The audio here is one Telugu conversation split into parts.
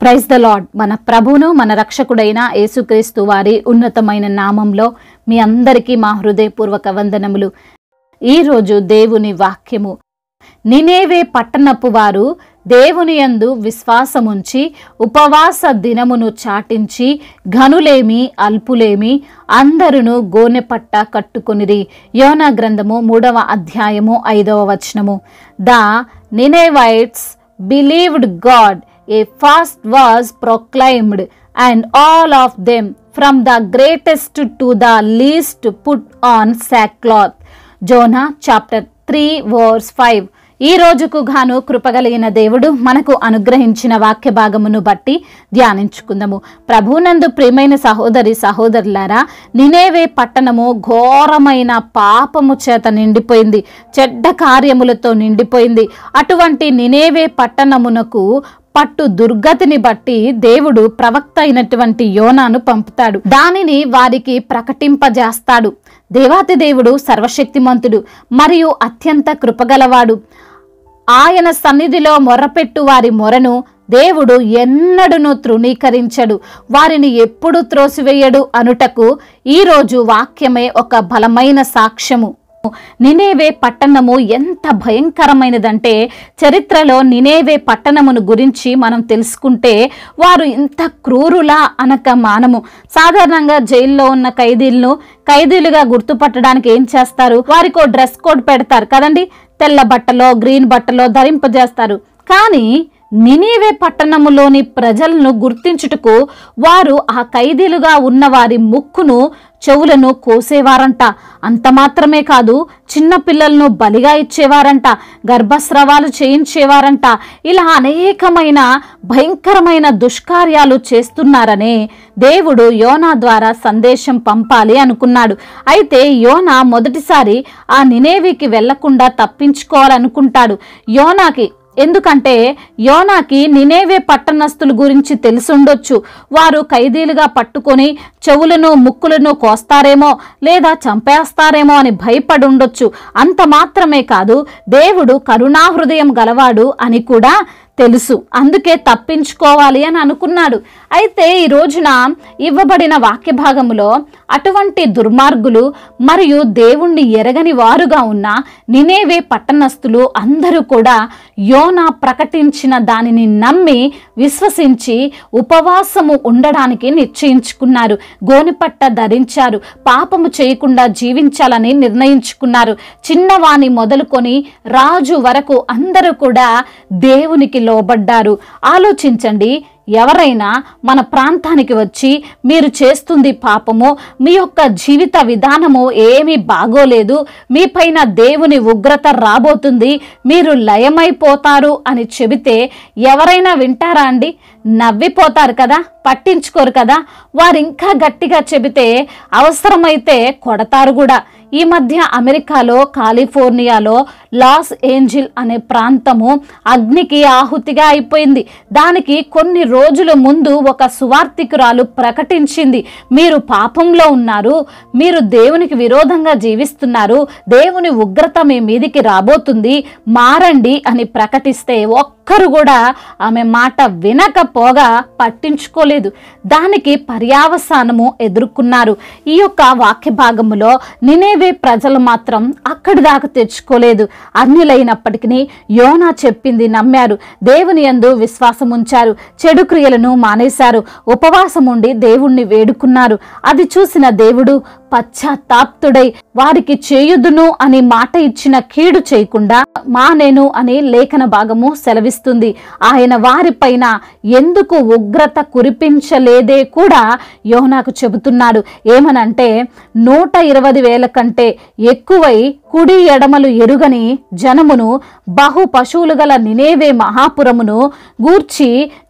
Praise the lord. మన ప్రభువును మన రక్షకుడైన యేసుక్రీస్తు వారి ఉన్నతమైన నామంలో మీ అందరికీ మా హృదయపూర్వక వందనములు. ఈరోజు దేవుని వాక్యము, నినేవే పట్టణపు వారు దేవుని యందు విశ్వాసముంచి ఉపవాస దినమును చాటించి ఘనులేమి అల్పులేమి అందరును గోనెపట్ట కట్టుకొనిరి. యోనా గ్రంథము 3వ అధ్యాయము 5వ వచనము. The Ninevites believed God. A fast was proclaimed, and all of them, from the greatest to the least, put on sackcloth. Jonah chapter 3 verse 5. ఈ రోజుకు గాను కృపగలిగిన దేవుడు మనకు అనుగ్రహించిన వాక్య భాగమును బట్టి ధ్యానించుకుందాము. ప్రభునందు ప్రియమైన సహోదరి సహోదరులారా, నినేవే పట్టణము ఘోరమైన పాపము చేత నిండిపోయింది, చెడ్డ కార్యములతో నిండిపోయింది. అటువంటి నినేవే పట్టణమునకు పట్టు దుర్గతిని బట్టి దేవుడు ప్రవక్త అయినటువంటి యోనాను పంపుతాడు. దానిని వారికి ప్రకటింపజేస్తాడు. దేవాతి దేవుడు సర్వశక్తిమంతుడు మరియు అత్యంత కృపగలవాడు. ఆయన సన్నిధిలో మొర్రపెట్టు వారి మొరను దేవుడు ఎన్నడూను తృణీకరించడు, వారిని ఎప్పుడు త్రోసివేయడు అనుటకు ఈరోజు వాక్యమే ఒక బలమైన సాక్ష్యము. నినేవే పట్టణము ఎంత భయంకరమైనదంటే, చరిత్రలో నినేవే పట్టణమును గురించి మనం తెలుసుకుంటే వారు ఇంత క్రూరులా అనక మానము. సాధారణంగా జైల్లో ఉన్న ఖైదీలుగా గుర్తుపట్టడానికి ఏం చేస్తారు? వారికి ఓ డ్రెస్ కోడ్ పెడతారు కదండి, తెల్ల బట్టలో గ్రీన్ బట్టలో ధరింపజేస్తారు. కానీ నినేవే పట్టణములోని ప్రజలను గుర్తించుటకు వారు ఆ ఖైదీలుగా ఉన్న వారి ముక్కును చెవులను కోసేవారంట. అంత మాత్రమే కాదు, చిన్న పిల్లలను బలిగా ఇచ్చేవారంట, గర్భస్రావాలు చేయించేవారంట. ఇలా అనేకమైన భయంకరమైన దుష్కార్యాలు చేస్తున్నారనే దేవుడు యోనా ద్వారా సందేశం పంపాలి అనుకున్నాడు. అయితే యోనా మొదటిసారి ఆ నినేవికి వెళ్లకుండా తప్పించుకోవాలనుకుంటాడు. ఎందుకంటే యోనాకి నినేవే పట్టణస్థుల గురించి తెలిసుండొచ్చు. వారు ఖైదీలుగా పట్టుకొని చెవులను ముక్కులను కోస్తారేమో లేదా చంపేస్తారేమో అని భయపడి ఉండొచ్చు. అంత మాత్రమే కాదు, దేవుడు కరుణాహృదయం గలవాడు అని కూడా తెలుసు. అందుకే తప్పించుకోవాలి అని అనుకున్నాడు. అయితే ఈ రోజున ఇవ్వబడిన వాక్య భాగములో అటువంటి దుర్మార్గులు మరియు దేవుణ్ణి ఎరగని వారుగా ఉన్న నినేవే పట్టణస్థులు అందరూ కూడా యోనా ప్రకటించిన దానిని నమ్మి విశ్వసించి ఉపవాసము ఉండడానికి నిశ్చయించుకున్నారు. గోనెపట్ట ధరించారు. పాపము చేయకుండా జీవించాలని నిర్ణయించుకున్నారు. చిన్నవాణి మొదలుకొని రాజు వరకు అందరూ కూడా దేవునికి లోబడ్డారు. ఆలోచించండి, ఎవరైనా మన ప్రాంతానికి వచ్చి మీరు చేస్తుంది పాపము, మీ యొక్క జీవిత విధానము ఏమీ బాగోలేదు, మీపైన దేవుని ఉగ్రత రాబోతుంది, మీరు లయమైపోతారు అని చెబితే ఎవరైనా వింటారా అండి? నవ్విపోతారు కదా, పట్టించుకోరు కదా. వారు ఇంకా గట్టిగా చెబితే అవసరమైతే కొడతారు కూడా. ఈ మధ్య అమెరికాలో కాలిఫోర్నియాలో లాస్ ఏంజిల్ అనే ప్రాంతము అగ్నికి ఆహుతిగా అయిపోయింది. దానికి కొన్ని రోజుల ముందు ఒక సువార్తికురాలు ప్రకటించింది, మీరు పాపంలో ఉన్నారు, మీరు దేవునికి విరోధంగా జీవిస్తున్నారు, దేవుని ఉగ్రత మీ మీదికి రాబోతుంది, మారండి అని ప్రకటిస్తే ఒక్కరు కూడా ఆమె మాట వినకపోగా పట్టించుకోలేదు. దానికి పర్యావసానము ఎదుర్కొన్నారు. ఈ యొక్క వాక్య భాగములో నినేవే ప్రజలు మాత్రం అక్కడి దాకా తెచ్చుకోలేదు. అన్యులైనప్పటికీ యోనా చెప్పింది నమ్మారు. దేవుని యందు విశ్వాసం ఉంచారు. చెడు క్రియలను మానేశారు. ఉపవాసం ఉండి దేవుణ్ణి వేడుకున్నారు. అది చూసిన దేవుడు పశ్చాత్తాప్తుడై వారికి చేయుదును అని మాట ఇచ్చిన కీడు చేయకుండా మానేను అని లేఖన భాగము సెలవిస్తుంది. ఆయన వారిపైన ఎందుకు ఉగ్రత కురిపించలేదే కూడా యోనాకు చెబుతున్నాడు. ఏమనంటే 120,000 కంటే ఎక్కువై కుడి ఎడమలు ఎరుగని జనమును, బహు పశువులు గల నినేవే మహాపురమును గూర్చి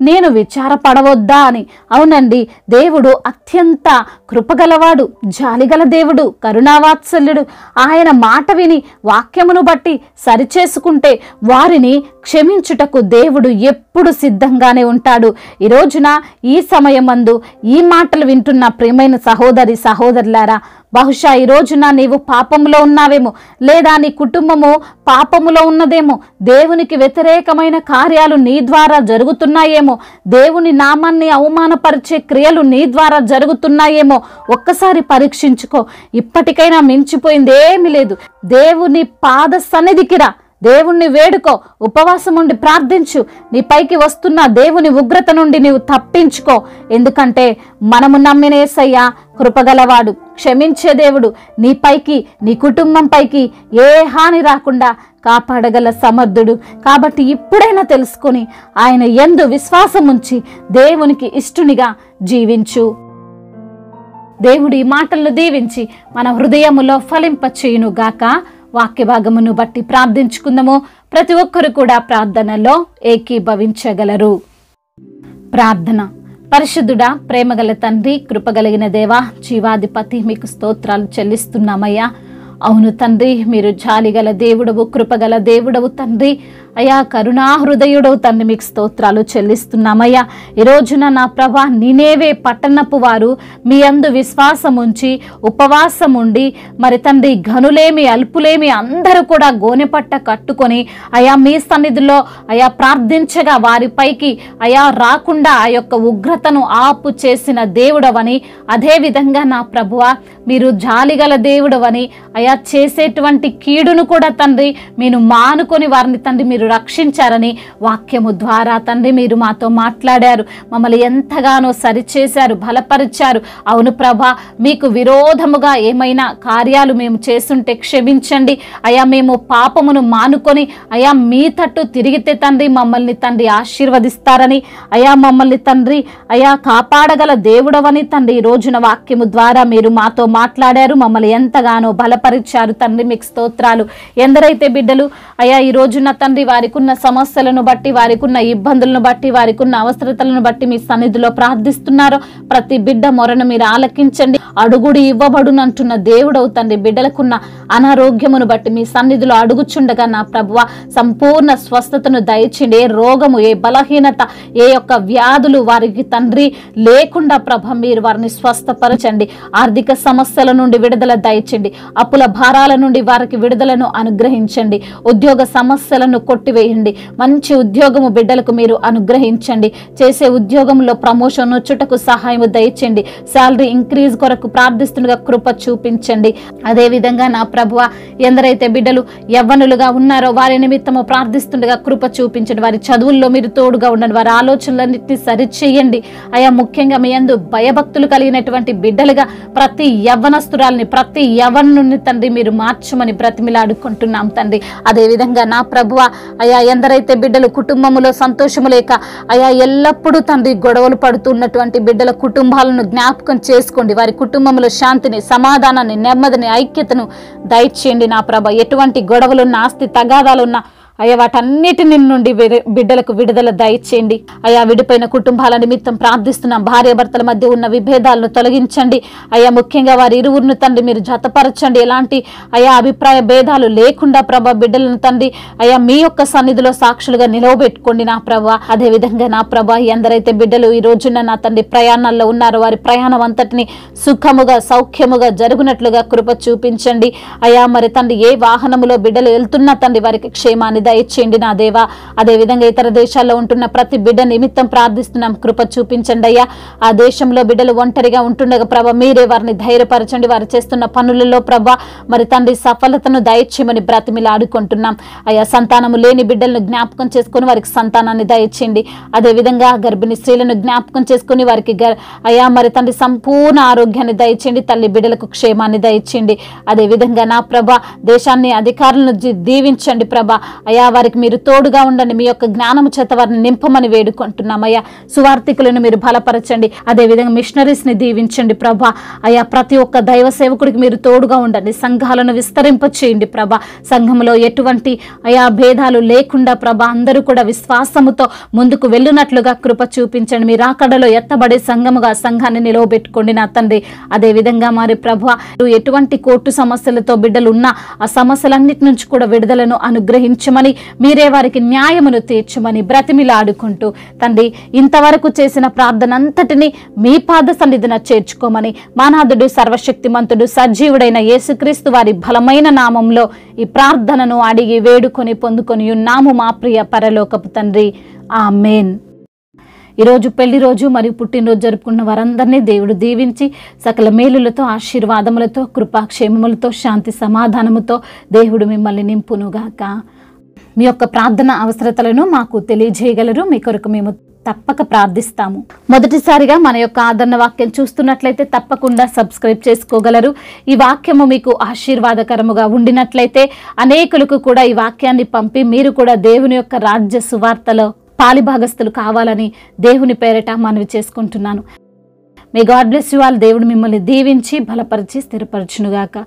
నేను విచారపడవద్దా అని. అవునండి, దేవుడు అత్యంత కృపగలవాడు, జాలిగల దేవుడు, కరుణావాత్సల్యుడు. ఆయన మాట విని వాక్యమును బట్టి సరిచేసుకుంటే వారిని క్షమించుటకు దేవుడు ఎప్పుడు సిద్ధంగానే ఉంటాడు. ఈ రోజున ఈ సమయమందు ఈ మాటలు వింటున్న ప్రియమైన సహోదరి సహోదరులారా, బహుశా ఈ రోజున నీవు పాపములో ఉన్నావేమో, లేదా నీ కుటుంబము పాపములో ఉన్నదేమో, దేవునికి వ్యతిరేకమైన కార్యాలు నీ ద్వారా జరుగుతున్నాయేమో, దేవుని నామాన్ని అవమానపరిచే క్రియలు నీ ద్వారా జరుగుతున్నాయేమో. ఒక్కసారి పరీక్షించుకో. ఇప్పటికైనా మించిపోయింది ఏమీ లేదు. దేవుని పాద సన్నిధికి రా, దేవుణ్ణి వేడుకో, ఉపవాసం ఉండి ప్రార్థించు. నీ పైకి వస్తున్న దేవుని ఉగ్రత నుండి నీవు తప్పించుకో. ఎందుకంటే మనము నమ్మిన యేసయ్య కృపగలవాడు, క్షమించే దేవుడు. నీ పైకి, నీ కుటుంబం పైకి ఏ హాని రాకుండా కాపాడగల సమర్థుడు. కాబట్టి ఇప్పుడైనా తెలుసుకొని ఆయన యందు విశ్వాసం ఉంచి దేవునికి ఇష్టునిగా జీవించు. దేవుడి మాటలను దీవించి మన హృదయములో ఫలింపచేయును గాక. వాక్య భాగమును బట్టి ప్రార్థించుకుందాము. ప్రతి ఒక్కరు కూడా ప్రార్థనలో ఏకీభవించగలరు. ప్రార్థన. పరిశుద్ధుడా, ప్రేమగల తండ్రి, కృపగలిగిన దేవా, జీవాధిపతి, మీకు స్తోత్రాలు చెల్లిస్తున్నామయ్యా. అవును తండ్రి, మీరు జాలిగల దేవుడవు, కృపగల దేవుడవు తండ్రి. అయ్యా, కరుణా హృదయుడవు తండ్రి, మీకు స్తోత్రాలు చెల్లిస్తున్నామయ్యా. ఈ రోజున నా ప్రభా, నినేవే పట్టణపు వారు మీ అందు విశ్వాసం ఉంచి ఉపవాసం ఉండి మరి తండ్రి ఘనులేమి అల్పులేమి అందరూ కూడా గోనెపట్ట కట్టుకొని అయా మీ సన్నిధిలో అయా ప్రార్థించగా వారిపైకి అయా రాకుండా ఆ యొక్క ఉగ్రతను ఆపు చేసిన దేవుడవని, అదేవిధంగా నా ప్రభువా మీరు జాలిగల దేవుడవని, అయా చేసేటువంటి కీడును కూడా తండ్రి మీరు మానుకొని వారిని తండ్రి మీరు రక్షించారని వాక్యము ద్వారా తండ్రి మీరు మాతో మాట్లాడారు. మమ్మల్ని ఎంతగానో సరిచేశారు, బలపరిచారు. అవును ప్రభా, మీకు విరోధముగా ఏమైనా కార్యాలు మేము చేస్తుంటే క్షమించండి అయా. మేము పాపమును మానుకొని అయా మీ తట్టు తిరిగితే తండ్రి మమ్మల్ని తండ్రి ఆశీర్వదిస్తారని అయా, మమ్మల్ని తండ్రి అయా కాపాడగల దేవుడవని తండ్రి ఈ రోజున వాక్యము ద్వారా మీరు మాతో మాట్లాడారు. మమ్మల్ని ఎంతగానో బలపరిచారు తండ్రి, మీకు స్తోత్రాలు. ఎందరైతే బిడ్డలు అయా ఈ రోజున తండ్రి వారికి ఉన్న సమస్యలను బట్టి, వారికి ఉన్న ఇబ్బందులను బట్టి, వారికి ఉన్న అవసరతలను బట్టి మీ సన్నిధిలో ప్రార్థిస్తున్నారో ప్రతి బిడ్డ మొరను మీరు ఆలకించండి. అడుగుడి ఇవ్వబడునంటున్న దేవుడవు తండ్రి, బిడ్డలకున్న అనారోగ్యమును బట్టి మీ సన్నిధిలో అడుగుచుండగా నా ప్రభువ సంపూర్ణ స్వస్థతను దయచేయండి. ఏ రోగము, ఏ బలహీనత, ఏ యొక్క వ్యాధులు వారికి తండ్రి లేకుండా ప్రభ మీరు వారిని స్వస్థపరచండి. ఆర్థిక సమస్యల నుండి విడుదల దయచేయండి. అప్పుల భారాల నుండి వారికి విడుదలను అనుగ్రహించండి. ఉద్యోగ సమస్యలను కొట్టివేయండి. మంచి ఉద్యోగము బిడ్డలకు మీరు అనుగ్రహించండి. చేసే ఉద్యోగంలో ప్రమోషన్ వచ్చుటకు సహాయం దయచేయండి. శాలరీ ఇంక్రీజ్ కొరకు ప్రార్థిస్తుండగా కృప చూపించండి. అదే విధంగా నా ప్రభువ ఎందరైతే బిడ్డలు యవ్వనులుగా ఉన్నారో వారి నిమిత్తము ప్రార్థిస్తుండగా కృప చూపించండి. వారి చదువుల్లో మీరు తోడుగా ఉండండి. వారి ఆలోచనలన్నింటినీ సరిచేయండి అయా. ముఖ్యంగా మీ యందు భయభక్తులు కలిగినటువంటి బిడ్డలుగా ప్రతి యవ్వనస్తురాలని, ప్రతి యవ్వనుని తండ్రి మీరు మార్చమని బ్రతిమిలాడుకుంటున్నాం తండ్రి. అదేవిధంగా నా ప్రభువ అయా ఎందరైతే బిడ్డలు కుటుంబములో సంతోషము లేక అయా ఎల్లప్పుడూ తండ్రి గొడవలు పడుతున్నటువంటి బిడ్డల కుటుంబాలను జ్ఞాపకం చేసుకోండి. వారి కుటుంబంలో శాంతిని, సమాధానాన్ని, నెమ్మదిని, ఐక్యతను దయచేయండి నా ప్రభ. ఎటువంటి గొడవలున్న, ఆస్తి తగాదాలున్న అయ్యా వాటన్నిటి నుండి బిడ్డలకు విడుదల దయచేయండి అయ్యా. విడిపోయిన కుటుంబాల నిమిత్తం ప్రార్థిస్తున్నాం. భార్యాభర్తల మధ్య ఉన్న విభేదాలను తొలగించండి అయ్యా. ముఖ్యంగా వారి ఇరువురిని తండ్రి మీరు జతపరచండి. ఎలాంటి అయా అభిప్రాయ భేదాలు లేకుండా ప్రభ బిడ్డలను తండ్రి అయ్యా మీ యొక్క సన్నిధిలో సాక్షులుగా నిలవబెట్టుకోండి నా ప్రభ. అదేవిధంగా నా ప్రభ ఎందరైతే బిడ్డలు ఈ రోజున నా తండ్రి ప్రయాణాల్లో ఉన్నారో వారి ప్రయాణం అంతటిని సుఖముగా, సౌఖ్యముగా జరుగునట్లుగా కృప చూపించండి అయ్యా. మరి తండ్రి ఏ వాహనములో బిడ్డలు వెళ్తున్నా తండ్రి వారికి క్షేమాన్ని దయచేయండి నా దేవా. అదేవిధంగా ఇతర దేశాల్లో ఉంటున్న ప్రతి బిడ్డ నిమిత్తం ప్రార్థిస్తున్నాం. కృప చూపించండి అయ్యా. ఆ దేశంలో బిడ్డలు ఒంటరిగా ఉంటుండగా ప్రభ మీరే వారిని ధైర్యపరచండి. వారు చేస్తున్న పనులలో ప్రభ మరి తండ్రి సఫలతను దయచేయమని బ్రతిమిలాడుకుంటున్నాం అయ్యా. సంతానము లేని బిడ్డలను జ్ఞాపకం చేసుకుని వారికి సంతానాన్ని దయచేయండి. అదేవిధంగా గర్భిణీ స్త్రీలను జ్ఞాపకం చేసుకుని వారికి అయ్యా మరి తండ్రి సంపూర్ణ ఆరోగ్యాన్ని దయచేయండి. తల్లి బిడ్డలకు క్షేమాన్ని దయచేయండి. అదేవిధంగా నా ప్రభ దేశాన్ని, అధికారులను దీవించండి ప్రభ అయ్యా. వారికి మీరు తోడుగా ఉండండి. మీ యొక్క జ్ఞానము చేత వారిని నింపమని వేడుకుంటున్నాం అయ్యా. సువార్థికులను మీరు బలపరచండి. అదేవిధంగా మిషనరీస్ ని దీవించండి ప్రభ అయ్యా. ప్రతి ఒక్క దైవ సేవకుడికి మీరు తోడుగా ఉండండి. సంఘాలను విస్తరింపచేయండి ప్రభ. సంఘంలో ఎటువంటి అయా భేదాలు లేకుండా ప్రభ అందరూ కూడా విశ్వాసముతో ముందుకు వెళ్ళినట్లుగా కృప చూపించండి. మీరు రాకడలో ఎత్తబడే సంఘముగా సంఘాన్ని నిలవబెట్టుకోండి నా తండ్రి. అదేవిధంగా మరి ప్రభ ఎటువంటి కోర్టు సమస్యలతో బిడ్డలు ఉన్నా ఆ సమస్యలన్నిటి నుంచి కూడా విడుదలను అనుగ్రహించమని తీర్చమని, మీరే వారికి న్యాయమును తీర్చమని బ్రతిమిలాడుకుంటూ తండ్రి, ఇంతవరకు చేసిన ప్రార్థన అంతటిని మీ పాద సన్నిధిన చేర్చుకోమని మానాథుడు సర్వశక్తిమంతుడు సజీవుడైన యేసుక్రీస్తు వారి బలమైన నామంలో ఈ ప్రార్థనను అడిగి వేడుకొని పొందుకొని ఉన్నాము మా ప్రియ పరలోకపు తండ్రి. ఆమేన్. ఈరోజు పెళ్లి రోజు మరియు పుట్టినరోజు జరుపుకున్న వారందరినీ దేవుడు దీవించి సకల మేలులతో, ఆశీర్వాదములతో, కృపాక్షేమములతో, శాంతి సమాధానముతో దేవుడు మిమ్మల్ని నింపునుగాక. మీ యొక్క ప్రార్థన అవసరతలను మాకు తెలియజేయగలరు. మీ కొరకు మేము తప్పక ప్రార్థిస్తాము. మొదటిసారిగా మన యొక్క ఆదరణ వాక్యం చూస్తున్నట్లయితే తప్పకుండా సబ్స్క్రైబ్ చేసుకోగలరు. ఈ వాక్యము మీకు ఆశీర్వాదకరముగా ఉండినట్లయితే అనేకులకు కూడా ఈ వాక్యాన్ని పంపి మీరు కూడా దేవుని యొక్క రాజ్య సువార్తలో పాలిభాగస్తులు కావాలని దేవుని పేరట మనవి చేసుకుంటున్నాను. May God bless you all. దేవుడు మిమ్మల్ని దీవించి బలపరిచి స్థిరపరచునుగాక.